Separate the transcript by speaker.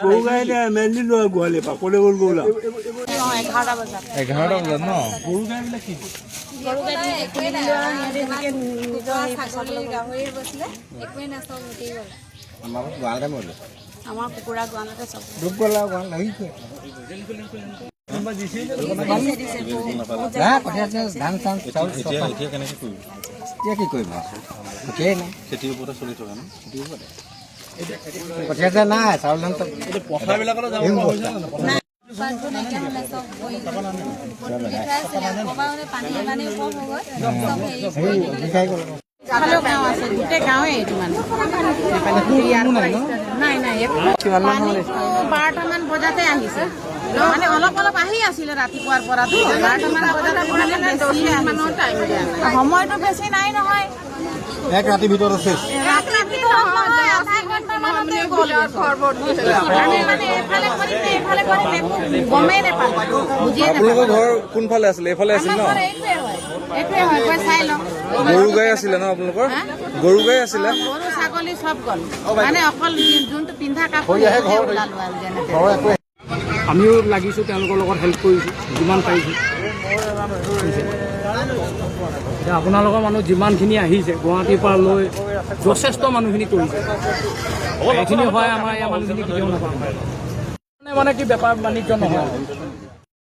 Speaker 1: গৰু গাই মেলি লোৱা গোহালি পৰা ক'লে গ'ল গ'ল
Speaker 2: 11টা বজাত ন গৰু গাইবিলাক কি
Speaker 3: গৰু গাই একোৱে নাই ছাগলী গাহৰি গৈছিলে একোৱে নাই চব উঠি গ'ল
Speaker 4: আমাৰ গোৱালতে মৰিলে
Speaker 3: আমাৰ কুকুৰা গঁৰালতে চব
Speaker 4: ডুব গ'ল আৰু গোৱাল লাগিছে ধান চান চাউল এতিয়া কেনেকৈ কৰিব এতিয়া কি কৰিম কঠিয়াই নাই খেতিৰ ওপৰতে চলি থকা ন খেতিৰ ওপৰতে কঠিয়া যে নাই চাউল ধান
Speaker 2: পথাৰবিলাকলৈ যাব
Speaker 3: গোটেই গাঁৱে এইটো মানে নাই নাই 12টামান বজাতে আহিছে মানে অলপ অলপ আহি আছিলে ৰাতিপুৱাৰ পৰা 12টামান বজাত সময়টো বেছি নাই নহয়
Speaker 4: এক ৰাতিৰ ভিতৰত আছে
Speaker 3: গমেই নাপালো
Speaker 2: আপোনালোকৰ ঘৰ কোনফালে আছিলে এইফালে আছিল ন
Speaker 3: এইটোৱে হয় গৈ চাই লওঁ
Speaker 2: গৰু গাই আছিলে ন আপোনালোকৰ গৰু গাই আছিলে
Speaker 3: গৰু ছাগলী চব গ'ল মানে অকল যোনটো পিন্ধা কাপোৰ
Speaker 5: আমিও লাগিছোঁ তেওঁলোকৰ লগত হেল্প কৰিছোঁ যিমান পাৰিছোঁ এতিয়া আপোনালোকৰ মানুহ যিমানখিনি আহিছে গুৱাহাটীৰ পৰা লৈ যথেষ্ট মানুহখিনি কৰিছে এইখিনি হয় আমাৰ ইয়াৰ মানুহখিনি কেতিয়াও নাপাওঁ মানে কি বেপাৰ বাণিজ্য নহয়